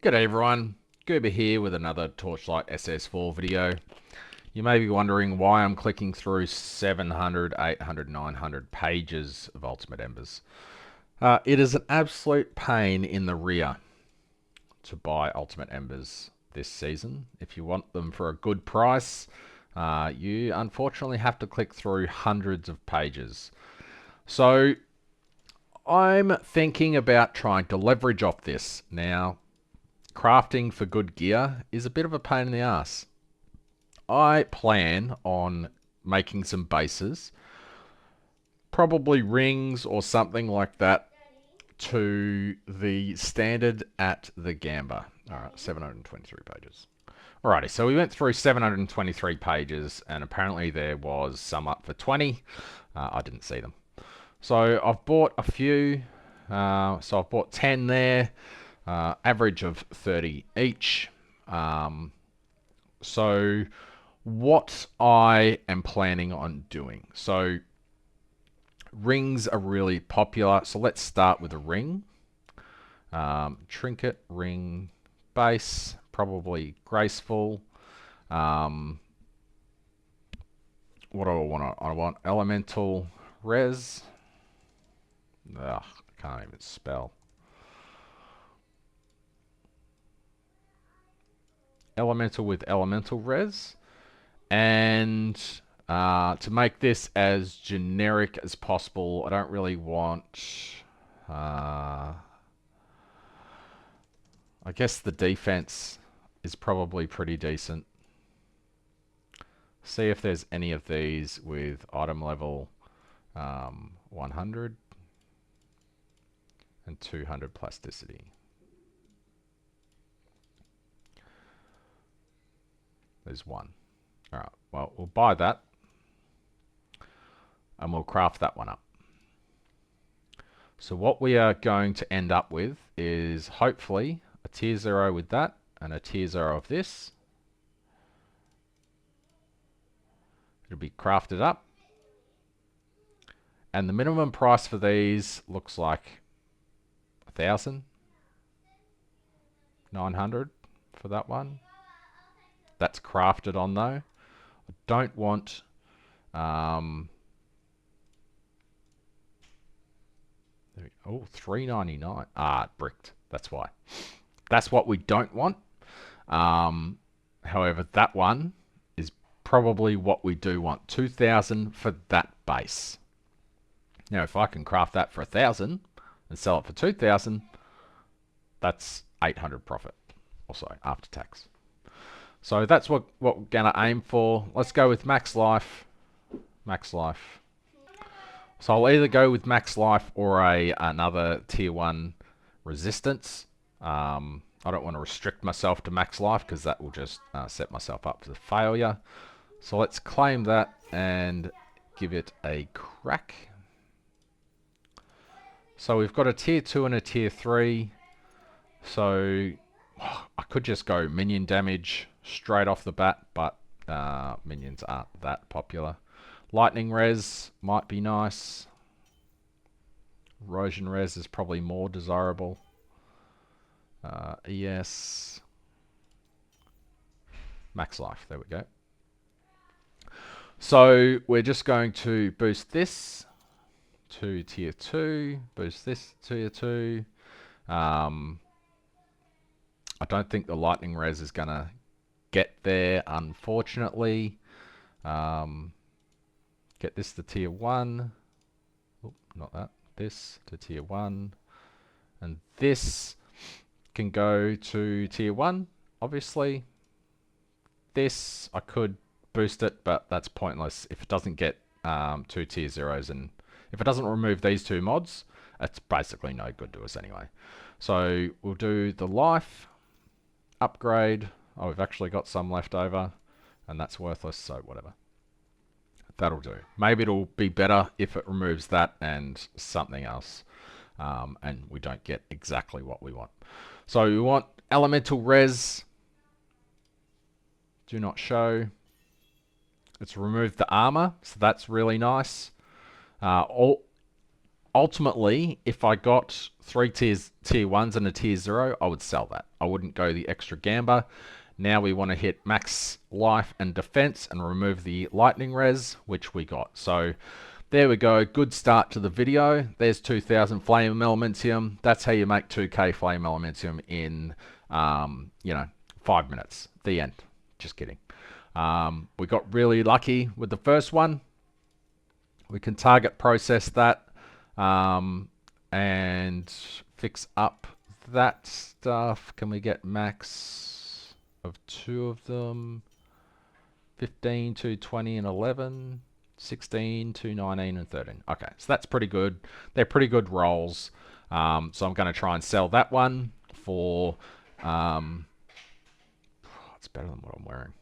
G'day everyone, Goober here with another Torchlight SS4 video. You may be wondering why I'm clicking through 700, 800, 900 pages of Ultimate Embers. It is an absolute pain in the rear to buy Ultimate Embers this season. If you want them for a good price, you unfortunately have to click through hundreds of pages. So I'm thinking about trying to leverage off this. Now, crafting for good gear is a bit of a pain in the ass. I plan on making some bases, probably rings or something like that, to the standard at the Gamba. Alright, 723 pages. Alrighty, so we went through 723 pages, and apparently there was some up for 20. I didn't see them. So I've bought a few. So I've bought 10 there. Average of 30 each. So what I am planning on doing. So rings are really popular. So let's start with a ring. Trinket, ring, base, probably graceful. What do I want? I want elemental res. Ugh, I can't even spell. Elemental with elemental res. And to make this as generic as possible, I don't really want... I guess the defense is probably pretty decent. See if there's any of these with item level 100 and 200 plasticity. There's one. Alright, well, we'll buy that. And we'll craft that one up. So what we are going to end up with is hopefully a tier 0 with that and a tier 0 of this. It'll be crafted up. And the minimum price for these looks like 1,000. 900 for that one. That's crafted on though. I don't want oh, $3.99. Ah, bricked. That's why. That's what we don't want. However, that one is probably what we do want. 2,000 for that base. Now, if I can craft that for 1,000 and sell it for 2,000, that's 800 profit or so after tax. So that's what we're gonna aim for. Let's go with max life. Max life. So I'll either go with max life or another tier 1 resistance. I don't want to restrict myself to max life because that will just set myself up for failure. So let's claim that and give it a crack. So we've got a tier 2 and a tier 3. So I could just go minion damage straight off the bat, but minions aren't that popular. Lightning res might be nice. Erosion res is probably more desirable. ES. Max life, there we go. So we're just going to boost this to tier 2, boost this to tier 2. I don't think the lightning res is going to get there, unfortunately. Get this to tier 1. Oop, not that. This to tier 1. And this can go to tier 1, obviously. This, I could boost it, but that's pointless. If it doesn't get 2 tier 0s, and if it doesn't remove these 2 mods, it's basically no good to us anyway. So we'll do the life, upgrade. Oh, we've actually got some left over, and that's worthless, so whatever. That'll do. Maybe it'll be better if it removes that and something else, and we don't get exactly what we want. So we want elemental res. Do not show. It's removed the armor, so that's really nice. ultimately, if I got three tier 1s and a tier 0, I would sell that. I wouldn't go the extra gamba. Now we want to hit max life and defense and remove the lightning res, which we got. So there we go. Good start to the video. There's 2000 flame elementium. That's how you make 2k flame elementium in, 5 minutes. The end. Just kidding. We got really lucky with the first one. We can target process that and fix up that stuff. Can we get max of 2 of them? 15 to 20 and 11, 16 to 19 and 13. Okay, so that's pretty good. They're pretty good rolls. So I'm going to try and sell that one for... it's better than what I'm wearing.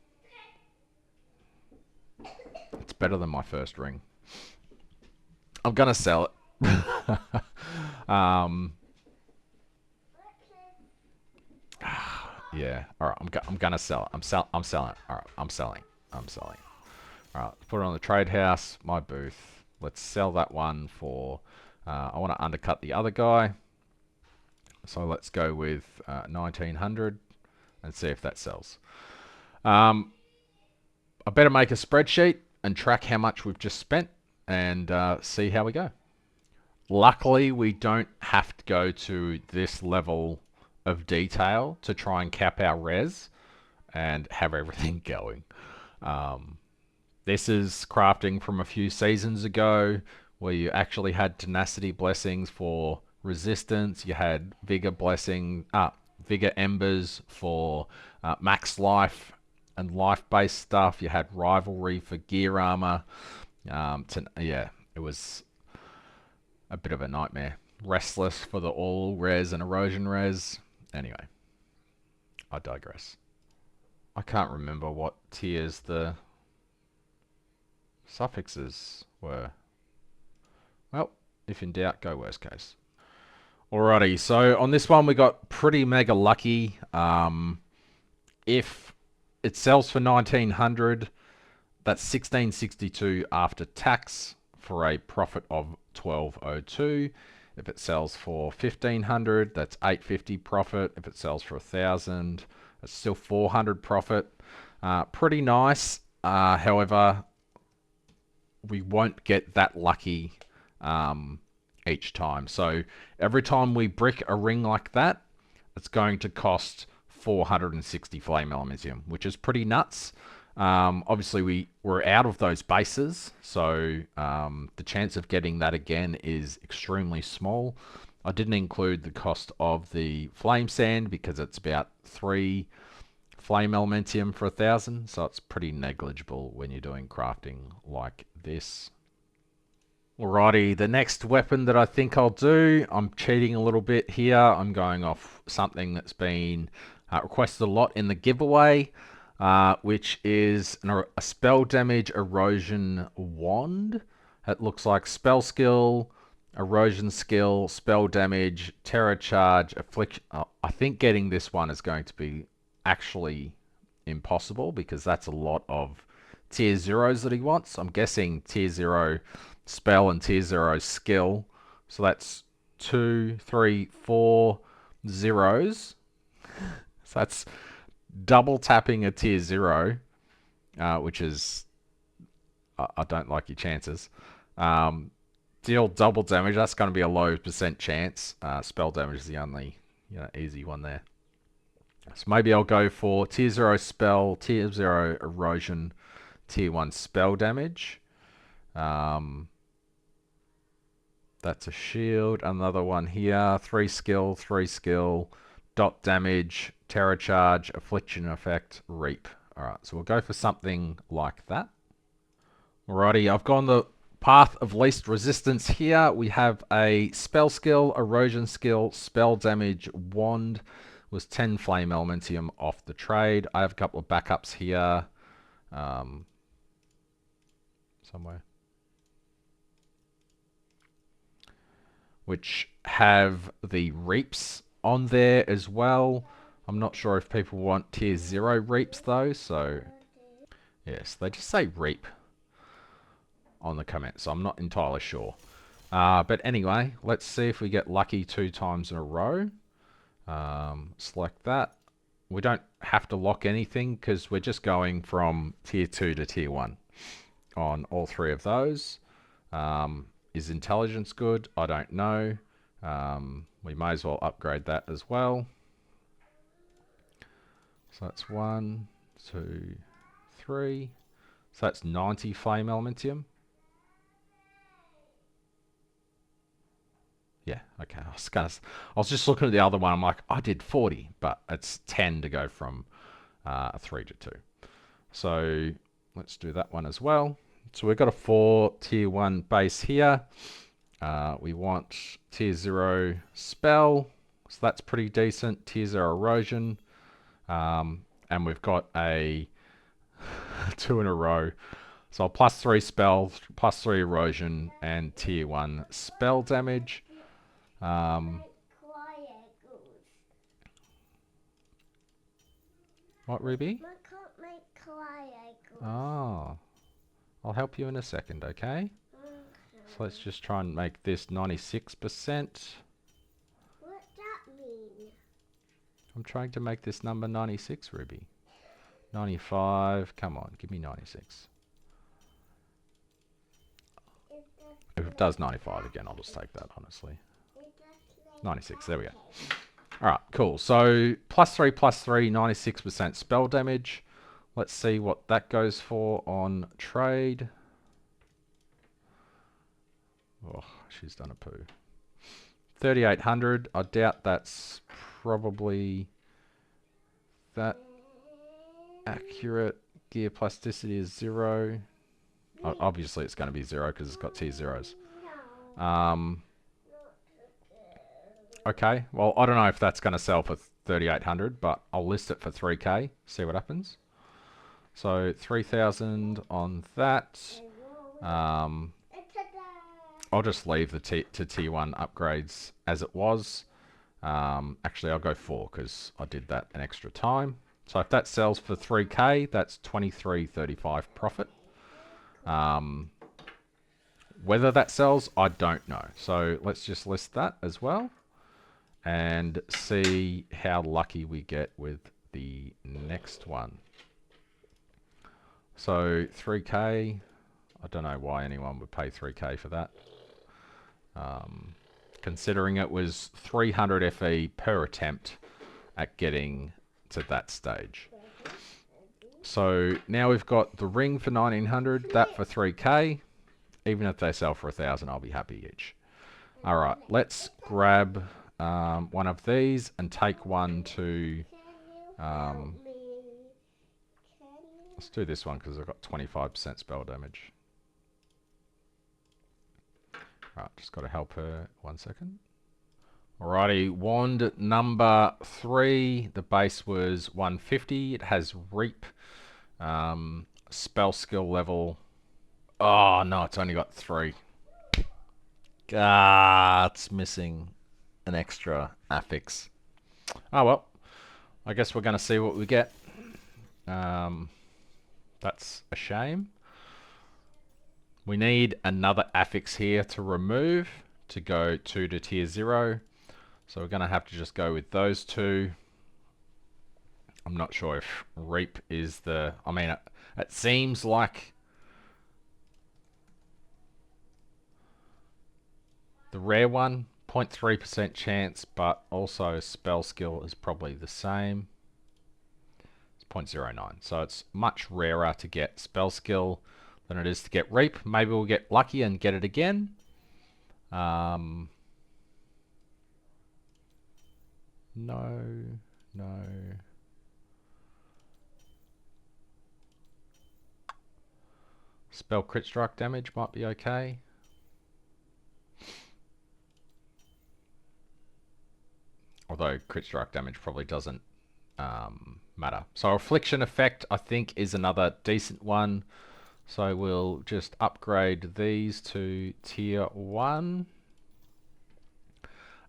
It's better than my first ring. I'm going to sell it. Yeah. All right. I'm going to sell it. I'm selling it. All right. I'm selling. All right. Put it on the trade house. My booth. Let's sell that one for... I want to undercut the other guy. So let's go with 1900 and see if that sells. I better make a spreadsheet and track how much we've just spent and see how we go. Luckily, we don't have to go to this level of detail to try and cap our res and have everything going. This is crafting from a few seasons ago where you actually had tenacity blessings for resistance. You had vigor vigor embers for max life and life-based stuff. You had rivalry for gear armor. Yeah, it was a bit of a nightmare. Restless for the all res and erosion res. Anyway, I digress. I can't remember what tiers the suffixes were. Well, if in doubt, go worst case. Alrighty, so on this one we got pretty mega lucky. If it sells for 1900, that's 1662 after tax for a profit of 1202. If it sells for 1500, that's 850 profit. If it sells for 1000, it's still 400 profit. Pretty nice. However, we won't get that lucky each time. So every time we brick a ring like that, it's going to cost 460 flame elementium, which is pretty nuts. Obviously we're out of those bases, so the chance of getting that again is extremely small. I didn't include the cost of the flame sand because it's about 3 flame elementium for 1000, so it's pretty negligible when you're doing crafting like this. Alrighty, the next weapon that I think I'll do, I'm cheating a little bit here. I'm going off something that's been requested a lot in the giveaway, which is a spell damage erosion wand. It looks like spell skill, erosion skill, spell damage, terror charge, affliction. I think getting this one is going to be actually impossible because that's a lot of tier 0s that he wants. I'm guessing tier 0 spell and tier 0 skill. So that's 2, 3, 4 zeros. So that's double tapping a tier 0, which is... I don't like your chances. Deal double damage. That's going to be a low % chance. Spell damage is the only easy one there. So maybe I'll go for tier 0 spell, tier 0 erosion, tier 1 spell damage. That's a shield. Another one here. 3 skill, dot damage, terror charge, affliction effect, reap. Alright, so we'll go for something like that. Alrighty, I've gone the path of least resistance here. We have a spell skill, erosion skill, spell damage, wand. Was 10 flame elementium off the trade. I have a couple of backups here. Somewhere. Which have the reaps on there as well. I'm not sure if people want tier 0 reaps though, so yes, they just say reap on the comment, so I'm not entirely sure. But anyway, let's see if we get lucky 2 times in a row. Select that. We don't have to lock anything because we're just going from tier 2 to tier 1 on all 3 of those. Is intelligence good? I don't know. We may as well upgrade that as well. So that's 1, 2, 3. So that's 90 flame elementium. Yeah, okay. I was just looking at the other one. I'm like, I did 40, but it's 10 to go from 3 to 2. So let's do that one as well. So we've got a 4 tier 1 base here. We want tier 0 spell. So that's pretty decent. Tier 0 erosion. And we've got a 2 in a row. So +3 spell, +3 erosion, and tier 1 spell damage. What, Ruby? Oh, I'll help you in a second, okay? So let's just try and make this 96%. What that mean? I'm trying to make this number 96, Ruby. 95, come on, give me 96. If it does 95 again, I'll just take that, honestly. 96, there we go. Alright, cool. So, +3, +3, 96% spell damage. Let's see what that goes for on trade. Oh, she's done a poo. 3,800. I doubt that's probably that accurate. Gear plasticity is 0. Obviously, it's going to be 0 because it's got tier 0s. Okay, well, I don't know if that's going to sell for 3,800, but I'll list it for 3k, see what happens. So 3,000 on that. I'll just leave the tier 1 upgrades as it was. Actually, I'll go 4 because I did that an extra time. So if that sells for 3k, that's 23.35 profit. Whether that sells, I don't know. So let's just list that as well and see how lucky we get with the next one. So 3k, I don't know why anyone would pay 3k for that. Considering it was 300 FE per attempt at getting to that stage. So now we've got the ring for 1900, that for 3k. Even if they sell for 1,000, I'll be happy each. Alright, let's grab one of these and take one to... let's do this one because I've got 25% spell damage. Right, just got to help her 1 second. Alrighty, wand number 3. The base was 150. It has Reap. Spell skill level. Oh, no, it's only got 3. It's missing an extra affix. Oh, well. I guess we're going to see what we get. That's a shame. We need another affix here to remove to go 2 to tier 0. So we're going to have to just go with those 2. I'm not sure if Reap is the... I mean, it seems like the rare one, 0.3% chance, but also spell skill is probably the same. It's 0.09. So it's much rarer to get spell skill than it is to get Reap. Maybe we'll get lucky and get it again. No. Spell crit strike damage might be okay. Although crit strike damage probably doesn't matter. So affliction effect I think is another decent one. So we'll just upgrade these to tier 1.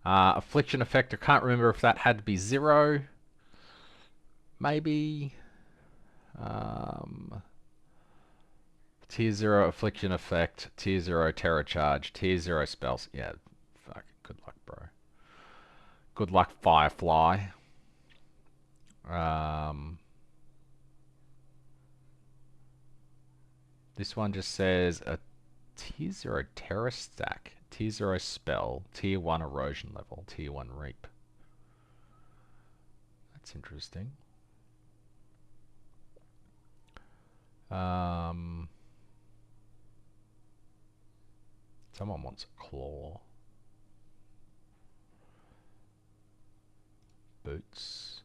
Affliction effect, I can't remember if that had to be 0. Maybe. Tier 0 Affliction Effect, Tier 0 Terror Charge, Tier 0 Spells. Yeah, fuck. Good luck, bro. Good luck, Firefly. This one just says a Tier 0 Terror Stack, Tier 0 Spell, Tier 1 Erosion Level, Tier 1 Reap. That's interesting. Someone wants a Claw. Boots.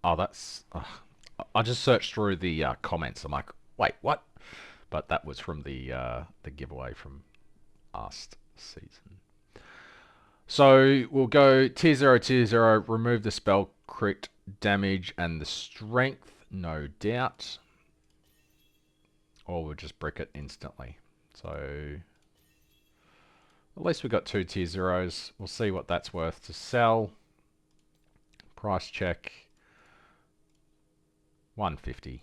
Oh, that's... I just searched through the comments. I'm like, wait, what? But that was from the giveaway from last season. So we'll go tier 0, remove the spell, crit damage, and the strength, no doubt. Or we'll just brick it instantly. So at least we've got 2 tier 0s. We'll see what that's worth to sell. Price check. 150.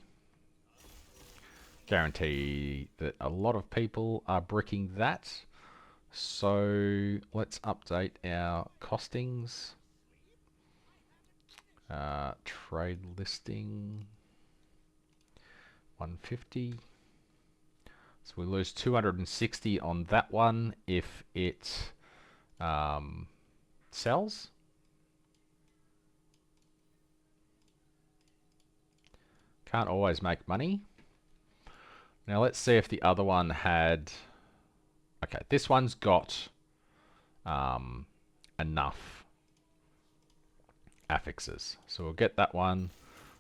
Guarantee that a lot of people are bricking that. So let's update our costings. Trade listing 150. So we lose 260 on that one if it sells. Can't always make money. Now let's see if the other one had... Okay, this one's got enough affixes. So we'll get that one,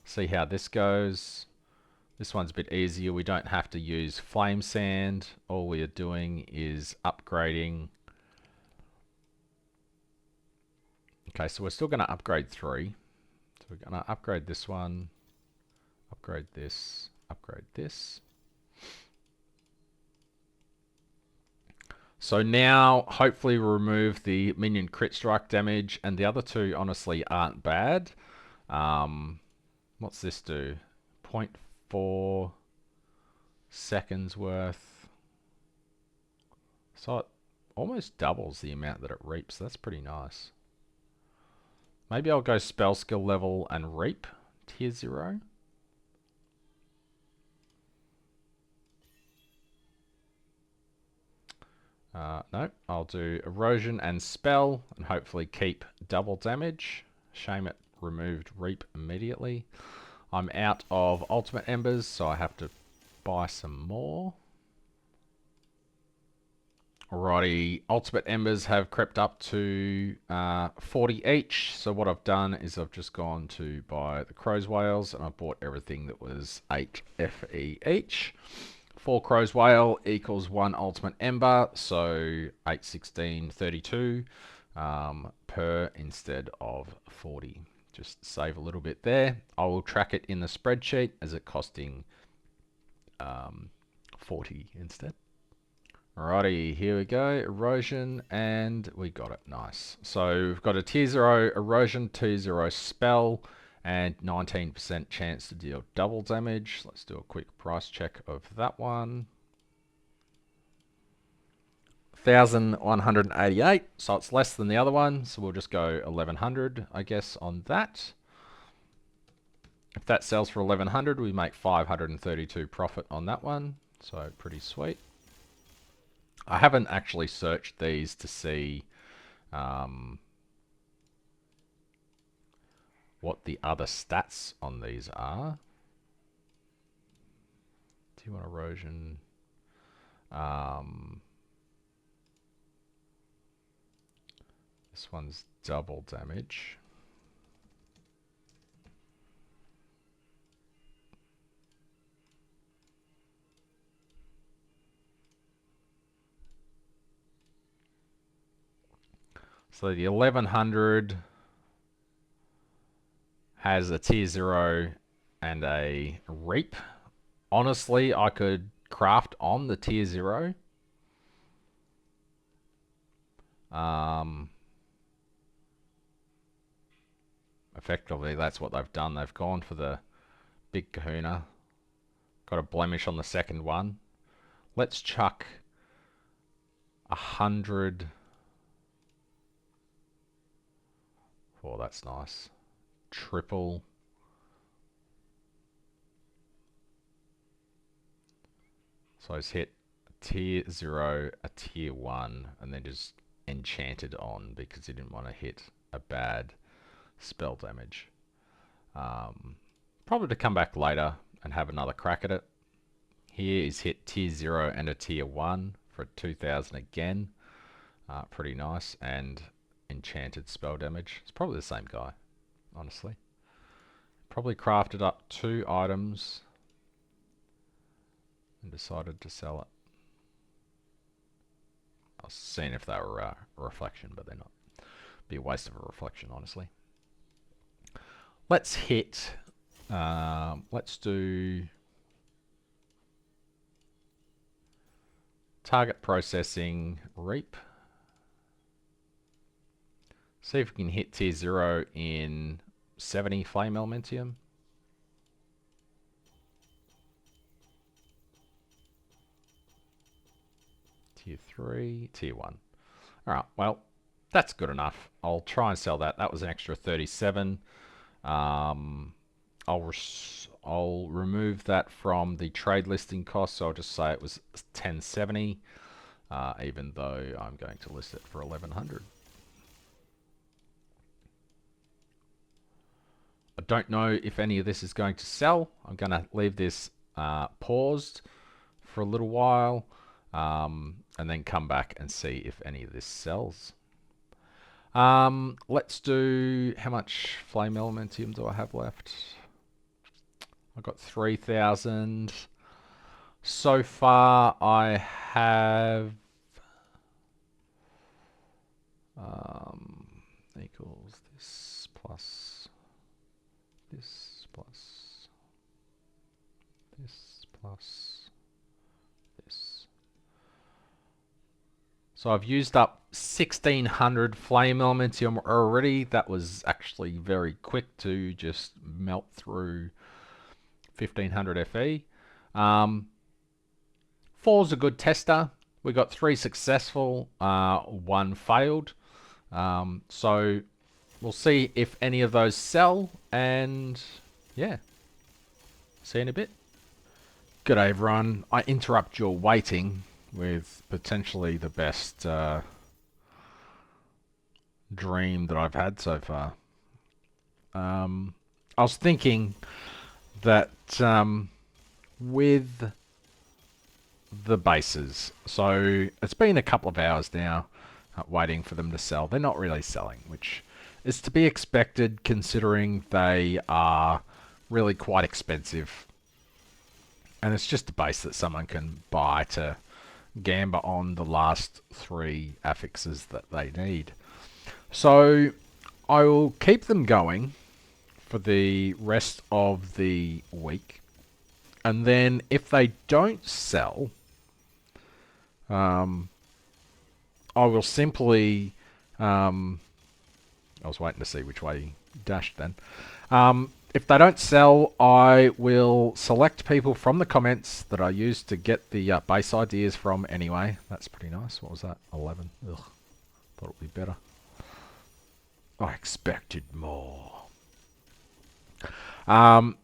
see how this goes. This one's a bit easier. We don't have to use flame sand. All we are doing is upgrading. Okay, so we're still going to upgrade 3. So we're going to upgrade this one, upgrade this, upgrade this. So now, hopefully we'll remove the minion crit strike damage, and the other two honestly aren't bad. What's this do? 0.4 seconds worth. So it almost doubles the amount that it reaps. That's pretty nice. Maybe I'll go spell skill level and reap tier 0. No, I'll do erosion and spell and hopefully keep double damage. Shame it removed reap immediately. I'm out of ultimate embers, so I have to buy some more. Alrighty, ultimate embers have crept up to 40 each. So what I've done is I've just gone to buy the crow's whales and I bought everything that was 8 FE each. 4 crow's whale equals 1 ultimate ember, so 8, 16, 32 per instead of 40. Just save a little bit there. I will track it in the spreadsheet as it costing 40 instead. Alrighty, here we go. Erosion, and we got it. Nice. So we've got a tier 0 erosion, tier 0 spell, and 19% chance to deal double damage. Let's do a quick price check of that one. 1,188, so it's less than the other one, so we'll just go 1,100, I guess, on that. If that sells for 1,100, we make 532 profit on that one, so pretty sweet. I haven't actually searched these to see what the other stats on these are. T1 erosion. This one's double damage. So the 1,100 has a tier 0 and a reap. Honestly, I could craft on the tier 0. Effectively, that's what they've done. They've gone for the big kahuna. Got a blemish on the second one. Let's chuck 100. Oh, that's nice. Triple. So he's hit a tier 0, a tier 1, and then just enchanted on because he didn't want to hit a bad spell damage. Probably to come back later and have another crack at it. Here is hit tier 0 and a tier 1 for 2000 again. Pretty nice. And enchanted spell damage. It's probably the same guy, honestly. Probably crafted up 2 items and decided to sell it. I was seeing if they were a reflection, but they're not. Be a waste of a reflection, honestly. Let's hit. Let's do target processing reap. See if we can hit tier 0 in 70 flame elementium. Tier 3, tier 1. Alright, well, that's good enough. I'll try and sell that. That was an extra 37. I'll remove that from the trade listing cost, so I'll just say it was 1070, even though I'm going to list it for 1100. I don't know if any of this is going to sell. I'm going to leave this paused for a little while, and then come back and see if any of this sells. Let's do, how much flame elementium do I have left? I've got 3,000. So far I have equals this plus this plus this plus this. So I've used up 1,600 flame elementium already. That was actually very quick to just melt through 1,500 FE. 4's a good tester. We got 3 successful, 1 failed. So we'll see if any of those sell, and yeah, see you in a bit. G'day everyone. I interrupt your waiting with potentially the best dream that I've had so far. I was thinking that with the bases, so it's been a couple of hours now waiting for them to sell. They're not really selling, which is to be expected considering they are really quite expensive, and it's just a base that someone can buy to gamba on the last 3 affixes that they need. So I will keep them going for the rest of the week, and then if they don't sell, I will simply I was waiting to see which way he dashed then. If they don't sell, I will select people from the comments that I used to get the base ideas from anyway. That's pretty nice. What was that? 11. Ugh. Thought it would be better. I expected more. I'll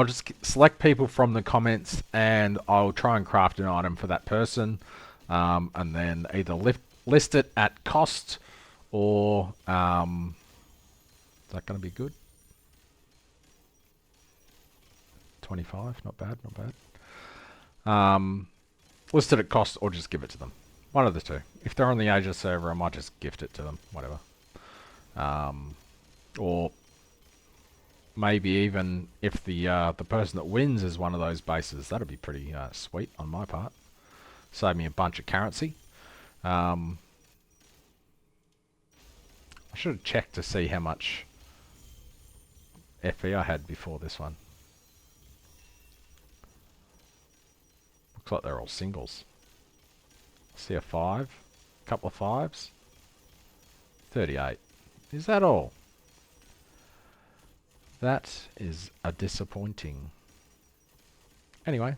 just select people from the comments, and I'll try and craft an item for that person, and then either list it at cost, or is that going to be good? 25, not bad, not bad. List it at cost, or just give it to them. One of the two. If they're on the Asia server, I might just gift it to them, whatever. Or maybe even if the person that wins is one of those bases, that'd be pretty sweet on my part. Save me a bunch of currency. I should have checked to see how much FE I had before this one. Looks like they're all singles. See a 5, a couple of 5s. 38. Is that all? That is a disappointing. Anyway,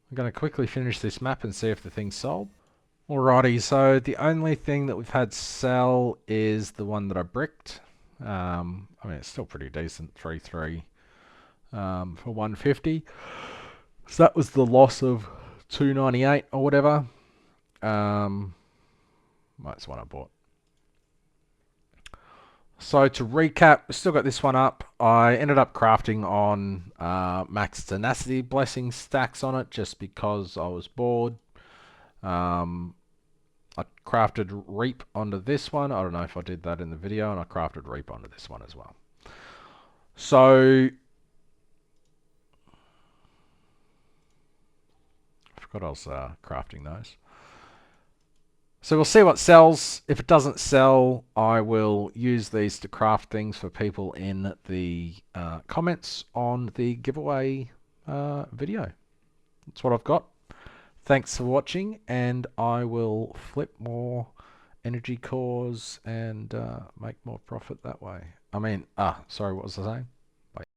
I'm going to quickly finish this map and see if the thing's sold. Alrighty, so the only thing that we've had sell is the one that I bricked. I mean, it's still pretty decent, 3-3 for 150. So that was the loss of 298 or whatever. That's the one I bought. So to recap, we still got this one up. I ended up crafting on max tenacity blessing stacks on it just because I was bored. I crafted reap onto this one. I don't know if I did that in the video, and I crafted reap onto this one as well. So I forgot I was crafting those. So we'll see what sells. If it doesn't sell, I will use these to craft things for people in the comments on the giveaway video. That's what I've got. Thanks for watching, and I will flip more energy cores and make more profit that way. I mean, sorry, what was I saying?